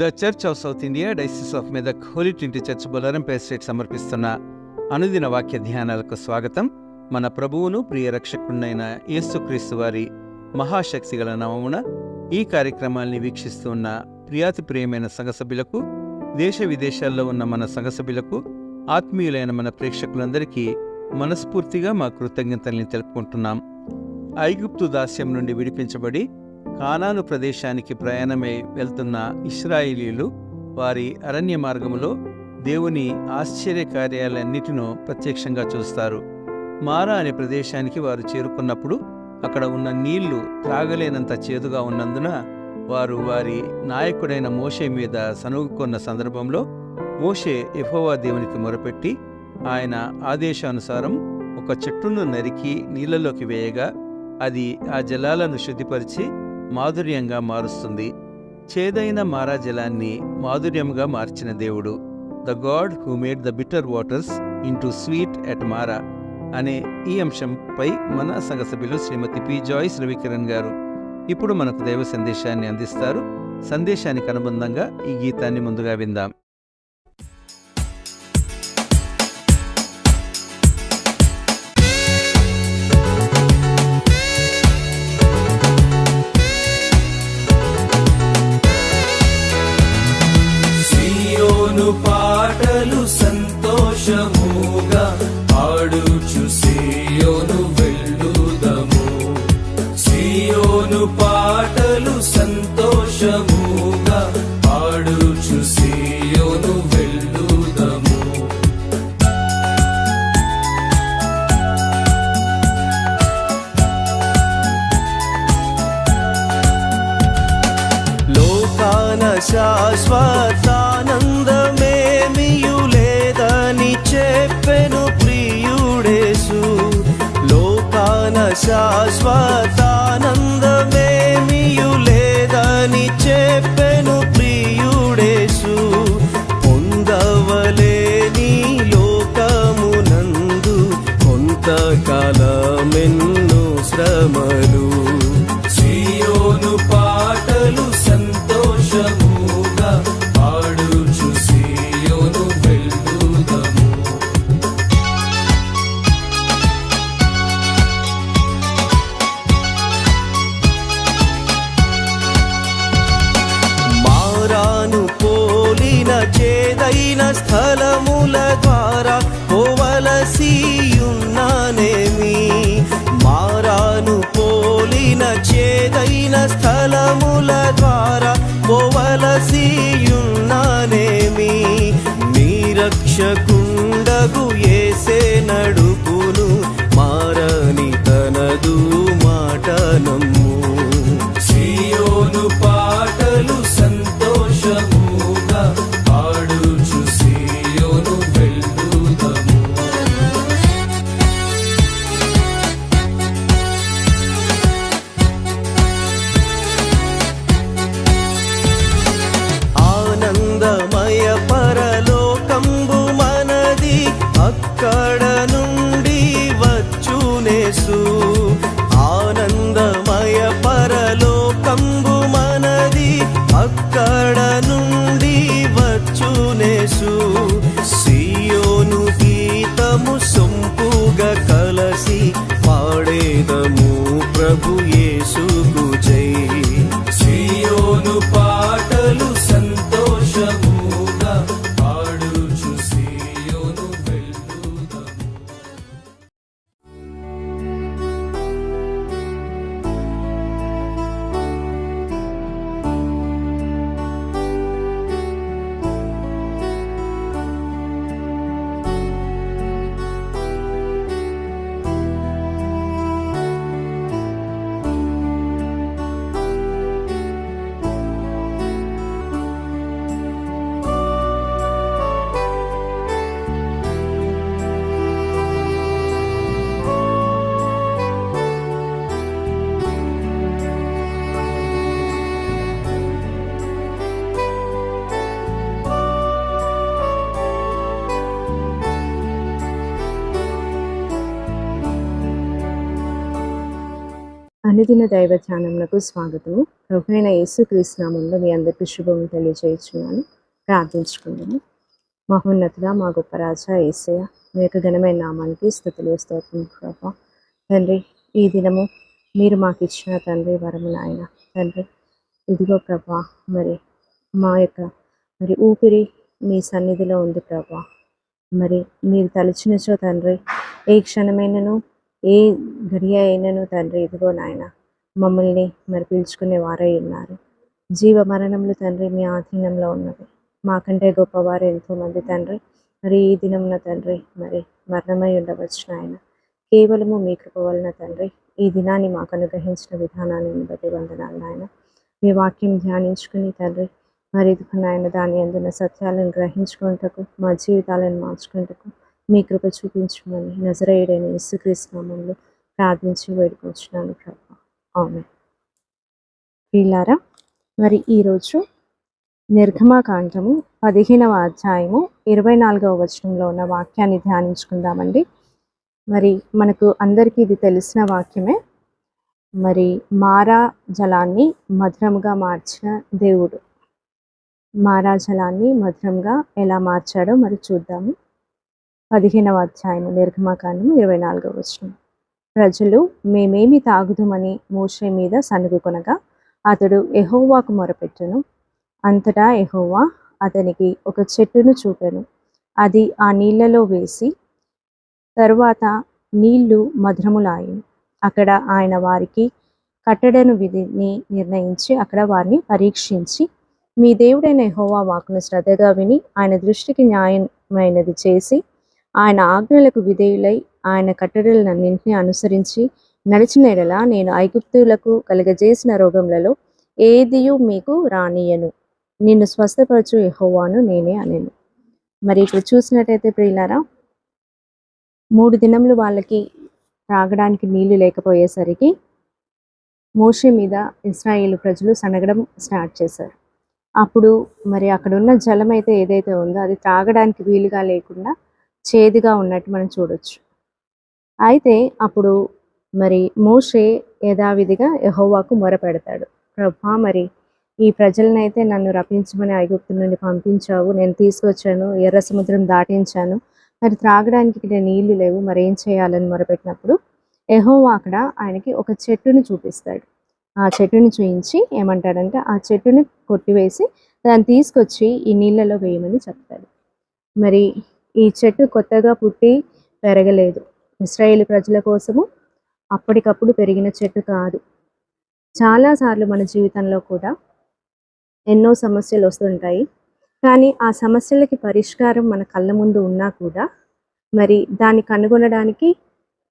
The church of South India diocese of Medak holy trinity church Bollarampeta state సమర్పిస్తున్న అనుదిన వాక్య ధ్యానాలకు స్వాగతం. మన ప్రభువును ప్రియ రక్షకుడైన యేసుక్రీస్తు వారి మహాశక్తి గల నామమున ఈ కార్యక్రమాల్ని వీక్షిస్తూ ఉన్న ప్రియాతి ప్రియమైన సంఘ సభ్యులకు, దేశ విదేశాల్లో ఉన్న మన సంఘ సభ్యులకు, ఆత్మీయులైన మన ప్రేక్షకులందరికీ మనస్ఫూర్తిగా మా కృతజ్ఞతల్ని తెలుపుకుంటున్నాం. ఐగుప్తు దాస్యం నుండి విడిపించబడి కానాను ప్రదేశానికి ప్రయాణమై వెళ్తున్న ఇశ్రాయేలీయులు వారి అరణ్య మార్గములో దేవుని ఆశ్చర్య కార్యాలన్నిటినూ ప్రత్యక్షంగా చూస్తారు. మారా అనే ప్రదేశానికి వారు చేరుకున్నప్పుడు అక్కడ ఉన్న నీళ్లు త్రాగలేనంత చేదుగా ఉన్నందున వారు వారి నాయకుడైన మోషే మీద సనుగుకొన్న సందర్భంలో మోషే యెహోవా దేవునికి మొరపెట్టి ఆయన ఆదేశానుసారం ఒక చెట్టును నరికి నీళ్లలోకి వేయగా అది ఆ జలాలను శుద్ధిపరిచి మాధుర్యంగా మారుస్తుంది. చేదైన మారా జలాన్ని మాధుర్యంగా మార్చిన దేవుడు, the god who made the bitter waters into sweet at Marah అనే ఈ అంశంపై మన సంఘ సభ్యులు శ్రీమతి పి జాయిస్ రవికిరణ్ గారు ఇప్పుడు మనకు దైవ సందేశాన్ని అందిస్తారు. సందేశానికి అనుబంధంగా ఈ గీతాన్ని ముందుగా విందాం. పాటలు సంతోషముగా పాడుచు సీయోను వెళ్ళుదము. సీయోను పాటలు సంతోషముగా పాడుచు సీయోను వెళ్ళుదము. లోకాన శాశ్వతానందమేమియు లేదని చెప్పెను ప్రియుడేసు. లోకాన శాశ్వతానందమేమియు లేదని చెప్పెను ప్రియుడేసు. పొందవలేని లోకమునందు కొంతకాలమెన్నో శ్రమలు. సీయోను పాటలు సంతోషముగా పాడుచు సీయోను వెళ్ళుదము. మారాను పోలిన చేదైన స్థలముల ద్వారా పోవలసియున్నానేమి. మారాను పోలిన చేదైన స్థలముల ద్వారా పోవలసియున్నానేమి. నీ రక్షకుండగు యేసే నడుపును, మారని తనదు మాట నమ్ము. సీయోను పాటలు సంతోషముగా పాడుచు సీయోను వెళ్ళుదము. ఆనందమయ పరలోకంబు మనది, అక్కడ నుండి వచ్చునేసు. ఆనందమయ పరలోకంబు మనది, అక్కడ నుండి వచ్చునేసు. సీయోను గీతము సొంపుగా కలసి పాడేదము ప్రభు యేసుకు జై. సీయోను పాటలు సంతోషముగా పాడుచు సీయోను వెళ్ళుదము. అనుదిన దైవ ధ్యానములకు స్వాగతము. ప్రభువైన యేసుక్రీస్తు నామములో మీ అందరికీ శుభములు తెలియజేయుచున్నాను. ప్రార్థించుకుందాము. మహోన్నతుడా, మా గొప్ప రాజా యేసయ్య, మీ యొక్క ఘనమైన నామానికి స్తుతులు స్తోత్రములు ప్రభా. తండ్రి, ఈ దినము మీరు మాకు ఇచ్చిన తండ్రి వరము నాయన. తండ్రి, ఇదిగో ప్రభా, మరి మా యొక్క ఊపిరి మీ సన్నిధిలో ఉంది ప్రభా. మరి మీరు తలచినచో తండ్రి, ఏ క్షణమైనను ఏ గడియ అయినను తండ్రి, ఇదిగో నాయన మమ్మల్ని మరి పిలుచుకునే వారై ఉన్నారు. జీవ మరణములు తండ్రి మీ ఆధీనంలో ఉన్నవి. మాకంటే గొప్పవారు ఎంతోమంది తండ్రి మరి ఈ దినమున తండ్రి మరి మరణమై ఉండవచ్చు నాయన. కేవలము మీ కృప వలన తండ్రి ఈ దినాన్ని మాకు అనుగ్రహించిన విధానాన్ని బట్టి వందనాలు నాయన. మీ వాక్యం ధ్యానించుకుని తండ్రి మరి ఇదిగో నాయన దాని అందున సత్యాలను గ్రహించుకుంటకు, మా జీవితాలను మార్చుకుంటకు మీ కృప చూపించమని నజరేయుడైన యేసుక్రీస్తు నామములో ప్రార్థించి వేడుకొచ్చున్నాను ప్రభా. ఆమేన్. ప్రియులారా, మరి ఈరోజు నిర్గమకాండము 15వ అధ్యాయము 24వ వచనంలో ఉన్న వాక్యాన్ని ధ్యానించుకుందామండి. మరి మనకు అందరికీ ఇది తెలిసిన వాక్యమే. మరి మారా జలాన్ని మధురముగా మార్చిన దేవుడు, మారా జలాన్ని మధురంగా ఎలా మార్చాడో మరి చూద్దాము. 15వ అధ్యాయము నిర్గమకాండము 24వ వచనం. ప్రజలు మేమేమి తాగుదుమని మోషే మీద సనుగుకొనగా అతడు యెహోవాకు మొరపెట్టెను. అంతటా యెహోవా అతనికి ఒక చెట్టును చూపెను. అది ఆ నీళ్లలో వేసి తరువాత నీళ్లు మధురములాయెను. అక్కడ ఆయన వారికి కట్టడను విధిని నిర్ణయించి అక్కడ వారిని పరీక్షించి, మీ దేవుడైన యెహోవా వాక్కును శ్రద్ధగా విని ఆయన దృష్టికి న్యాయమైనది చేసి ఆయన ఆజ్ఞలకు విధేయులై ఆయన కట్టడలన్నింటినీ అనుసరించి నడిచిన ఎడల నేను ఐగుప్తీయులకు కలుగజేసిన రోగములలో ఏదియు మీకు రానియను, నిన్ను స్వస్థపరచు యెహోవాను నేనే అనెను. మరి ఇప్పుడు చూసినట్టయితే ప్రియులారా, 3 దినములు వాళ్ళకి త్రాగడానికి నీళ్లు లేకపోయేసరికి మోషే మీద ఇశ్రాయేలు ప్రజలు సనగడం స్టార్ట్ చేశారు. అప్పుడు మరి అక్కడ ఉన్న జలం అయితే ఏదైతే ఉందో అది త్రాగడానికి వీలుగా లేకుండా చేదుగా ఉన్నట్టు మనం చూడొచ్చు. అయితే అప్పుడు మరి మోషే యథావిధిగా యెహోవాకు మొరపెడతాడు. ప్రభా, మరి ఈ ప్రజలనైతే నన్ను రప్పించమని ఐగుప్తు నుండి పంపించావు, నేను తీసుకొచ్చాను, ఎర్ర సముద్రం దాటించాను, మరి త్రాగడానికి ఇక్కడ నీళ్లు లేవు, మరి ఏం చేయాలని మొరపెట్టినప్పుడు యెహోవా అక్కడ ఆయనకి ఒక చెట్టుని చూపిస్తాడు. ఆ చెట్టుని చూయించి ఏమంటాడంటే ఆ చెట్టుని కొట్టివేసి దాన్ని తీసుకొచ్చి ఈ నీళ్ళలో వేయమని చెప్తాడు. మరి ఈ చెట్టు కొత్తగా పుట్టి పెరగలేదు. ఇశ్రాయేలు ప్రజల కోసము అప్పటికప్పుడు పెరిగిన చెట్టు కాదు. చాలాసార్లు మన జీవితంలో కూడా ఎన్నో సమస్యలు వస్తుంటాయి. కానీ ఆ సమస్యలకి పరిష్కారం మన కళ్ళ ముందు ఉన్నా కూడా మరి దాన్ని కనుగొనడానికి,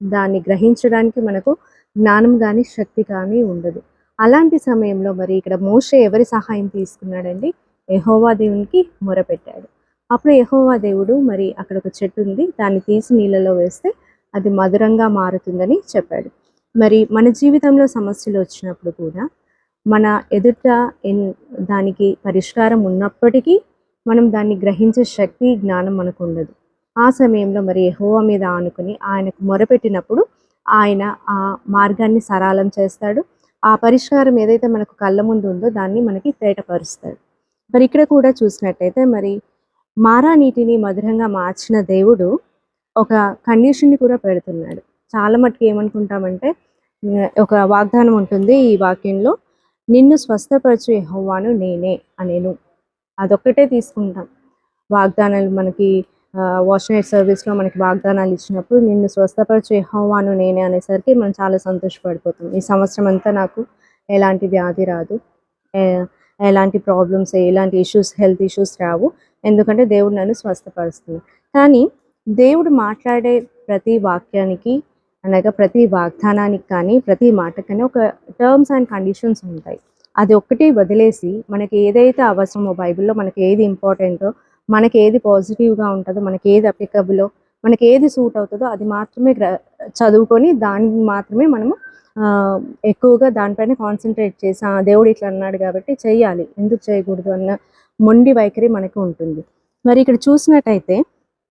దాన్ని గ్రహించడానికి మనకు జ్ఞానం కానీ శక్తి కానీ ఉండదు. అలాంటి సమయంలో మరి ఇక్కడ మోషే ఎవరి సహాయం తీసుకున్నాడండి? యెహోవా దేవునికి మొరపెట్టాడు. అప్పుడు యెహోవా దేవుడు మరి అక్కడ ఒక చెట్టు ఉంది, దాన్ని తీసి నీళ్ళలో వేస్తే అది మధురంగా మారుతుందని చెప్పాడు. మరి మన జీవితంలో సమస్యలు వచ్చినప్పుడు కూడా మన ఎదుట దానికి పరిష్కారం ఉన్నప్పటికీ మనం దాన్ని గ్రహించే శక్తి, జ్ఞానం మనకు ఉండదు. ఆ సమయంలో మరి యెహోవా మీద ఆనుకుని ఆయనకు మొరపెట్టినప్పుడు ఆయన ఆ మార్గాన్ని సరళం చేస్తాడు. ఆ పరిష్కారం ఏదైతే మనకు కళ్ళ ముందు ఉందో దాన్ని మనకి తేటపరుస్తాడు. మరి ఇక్కడ కూడా చూసినట్టయితే మరి మారా నీటిని మధురంగా మార్చిన దేవుడు ఒక కండిషన్ని కూడా పెడుతున్నాడు. చాలా మటుకు ఏమనుకుంటామంటే ఒక వాగ్దానం ఉంటుంది ఈ వాక్యంలో, నిన్ను స్వస్థపరచు యెహోవాను నేనే అనేను. అదొక్కటే తీసుకుంటాం. వాగ్దానాలు మనకి వాష్ నైట్ సర్వీస్లో మనకి వాగ్దానాలు ఇచ్చినప్పుడు నిన్ను స్వస్థపరచు యెహోవాను నేనే అనేసరికి మనం చాలా సంతోషపడిపోతాం. ఈ సంవత్సరం అంతా నాకు ఎలాంటి వ్యాధి రాదు, ఎలాంటి ప్రాబ్లమ్స్, ఎలాంటి ఇష్యూస్, హెల్త్ ఇష్యూస్ రావు, ఎందుకంటే దేవుడు నన్ను స్వస్థపరుస్తున్నాడు. కానీ దేవుడు మాట్లాడే ప్రతి వాక్యానికి అనగా ప్రతి వాగ్దానానికి కానీ ప్రతి మాటకి కానీ ఒక టర్మ్స్ అండ్ కండిషన్స్ ఉంటాయి. అది ఒక్కటి వదిలేసి మనకి ఏదైతే అవసరమో బైబిల్లో, మనకి ఏది ఇంపార్టెంటో, మనకి ఏది పాజిటివ్గా ఉంటుందో, మనకి ఏది అప్లికబులో, మనకి ఏది సూట్ అవుతుందో అది మాత్రమే చదువుకొని దానికి మాత్రమే మనము ఎక్కువగా దానిపైన కాన్సన్ట్రేట్ చేసి దేవుడు ఇట్లా అన్నాడు కాబట్టి చెయ్యాలి, ఎందుకు చేయకూడదు అన్న మొండి వైఖరి మనకు ఉంటుంది. మరి ఇక్కడ చూసినట్టయితే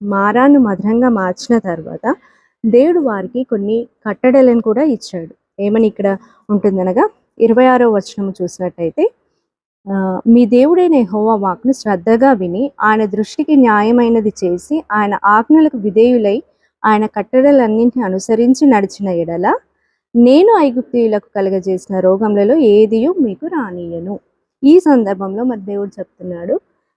మారాను మధురంగా మార్చిన తర్వాత దేవుడు వారికి కొన్ని కట్టడలను కూడా ఇచ్చాడు. ఏమని ఇక్కడ ఉంటుందనగా 26వ వచనం చూసినట్టయితే, మీ దేవుడైన యెహోవా వాక్కును శ్రద్ధగా విని ఆయన దృష్టికి న్యాయమైనది చేసి ఆయన ఆజ్ఞలకు విధేయులై ఆయన కట్టడలన్నింటినీ అనుసరించి నడిచిన ఎడల నేను ఐగుప్తీయులకు కలుగజేసిన రోగములలో ఏదియూ మీకు రానియను. ఈ సందర్భంలో మరి దేవుడు చెప్తున్నాడు,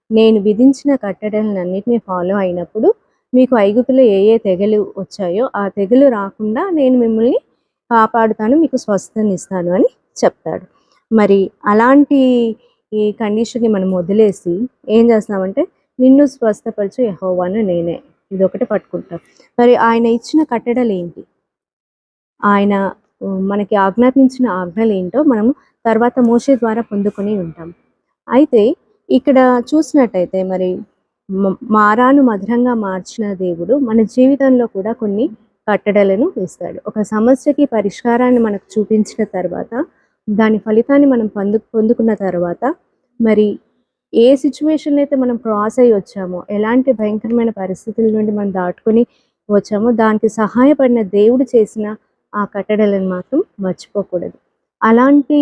నేను విధించిన కట్టడలన్నింటినీ ఫాలో అయినప్పుడు మీకు ఐగుప్తులో ఏ ఏ తెగలు వచ్చాయో ఆ తెగులు రాకుండా నేను మిమ్మల్ని కాపాడుతాను, మీకు స్వస్థతనిస్తాను అని చెప్తాడు. మరి అలాంటి ఈ కండిషన్ని మనం వదిలేసి ఏం చేస్తున్నామంటే, నిన్ను స్వస్థపరచు యెహోవాను నేనే, ఇది ఒకటి పట్టుకుంటాం. మరి ఆయన ఇచ్చిన కట్టడలు ఏంటి, ఆయన మనకి ఆజ్ఞాపించిన ఆజ్ఞలు ఏంటో మనము తర్వాత మోషే ద్వారా పొందుకొని ఉంటాం. అయితే ఇక్కడ చూసినట్టయితే మరి మారాను మధురంగా మార్చిన దేవుడు మన జీవితంలో కూడా కొన్ని కట్టడలను ఇస్తాడు. ఒక సమస్యకి పరిష్కారాన్ని మనకు చూపించిన తర్వాత, దాని ఫలితాన్ని మనం పొందుకున్న తర్వాత, మరి ఏ సిచ్యువేషన్ అయితే మనం క్రాస్ అయ్యి వచ్చామో, ఎలాంటి భయంకరమైన పరిస్థితుల నుండి మనం దాటుకొని వచ్చామో, దానికి సహాయపడిన దేవుడు చేసిన ఆ కట్టడలను మాత్రం మర్చిపోకూడదు. అలాంటి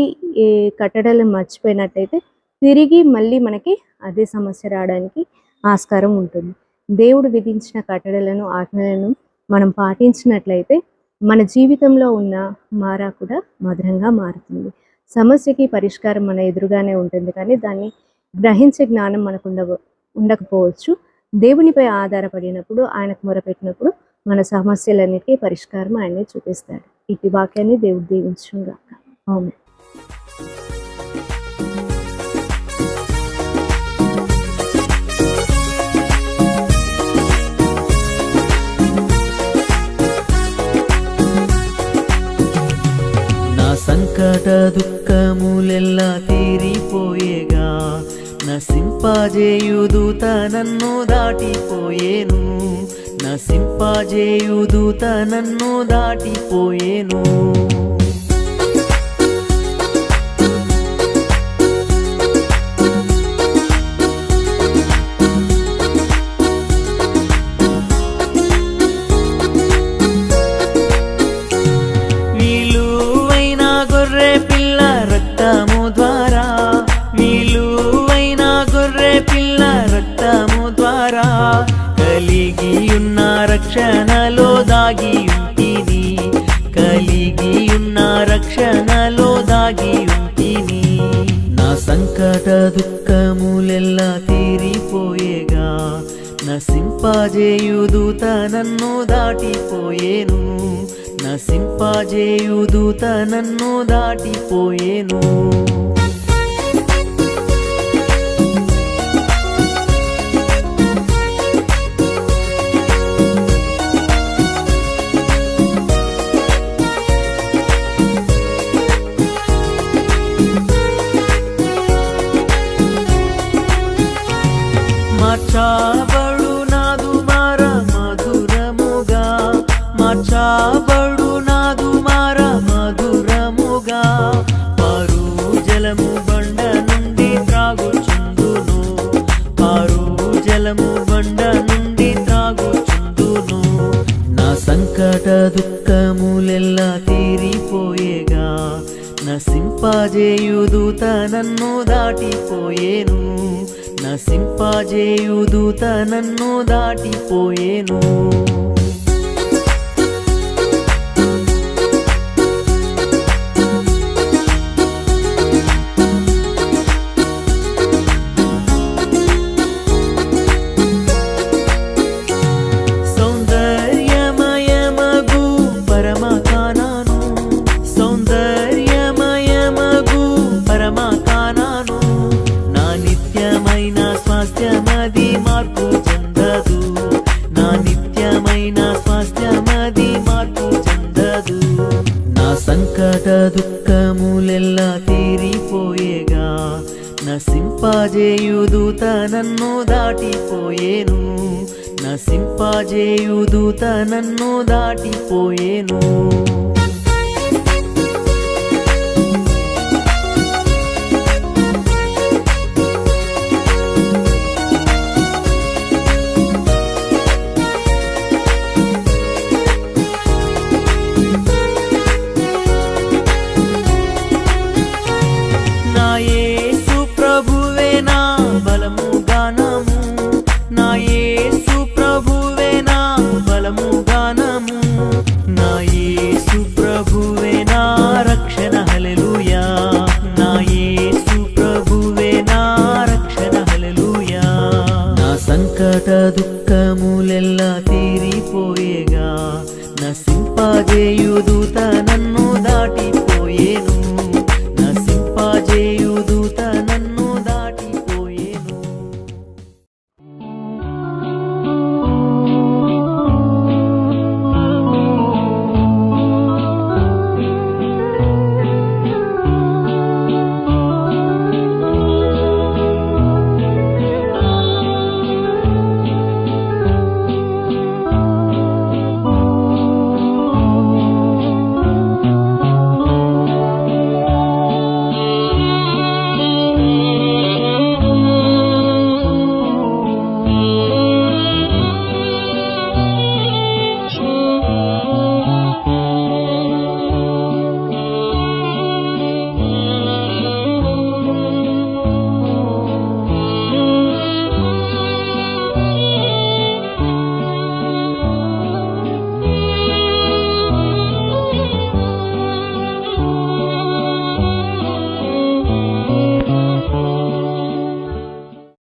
కట్టడలను మర్చిపోయినట్టయితే తిరిగి మళ్ళీ మనకి అదే సమస్య రావడానికి ఆస్కారం ఉంటుంది. దేవుడు విధించిన కట్టడలను, ఆజ్ఞలను మనం పాటించినట్లయితే మన జీవితంలో ఉన్న మారా కూడా మధురంగా మారుతుంది. సమస్యకి పరిష్కారం మన ఎదురుగానే ఉంటుంది, కానీ దాన్ని గ్రహించే జ్ఞానం మనకు ఉండకపోవచ్చు. దేవునిపై ఆధారపడినప్పుడు, ఆయనకు మొరపెట్టినప్పుడు మన సమస్యలన్నిటికీ పరిష్కారం ఆయనే చూపిస్తాడు. ఇటు వాక్యాన్ని దేవుడు దీవించుగాక. ఆమేన్. సంకట దుఃఖములెల్లా తీరిపోయేగా, నసింపజేయుదూత నన్ను దాటిపోయేను, నసింపజేయుదూత నన్ను దాటిపోయేను. రక్షణలో దాగి ఉంటిని, కలిగియున్న రక్షణలో దాగి ఉంటిని. నా సంకట దుఃఖములెల్లా తీరిపోయేగా, నసింపజేయుదూత నన్ను దాటిపోయేను, నసింపజేయుదూత నన్ను దాటిపోయేను. మార్చబడు నాదు మార మధురముగా, మార్చబడు నాదు మార మధురముగా, పారు జలము బండ నుండి త్రాగుచుందును, పారు జలము బండ నుండి త్రాగుచుందును. నా సంకట దుఃఖములెల్లా తీరిపోయేగా, నసింపజేయుదూత నన్ను దాటిపోయేను, నసింపజేయుదూత నన్ను దాటిపోయేను. సౌందర్యమయమగు పరమ కానాను, సౌందర్యమయమగు పరమ కానాను, నా నిత్యమైన స్వాస్థ్యమది మార్పు చెందదు, నా నిత్యమైన స్వాస్థ్యమది మార్పు చెందదు. నా సంకట దుఃఖములెల్లా తీరిపోయేగా, నసింపజేయుదూత నన్ను దాటిపోయేను, నసింపజేయుదూత నన్ను దాటిపోయేను. దుఃఖములెల్లా తీరిపోయేగా నసింపజేయు దూత నన్ను దాటిపోయేను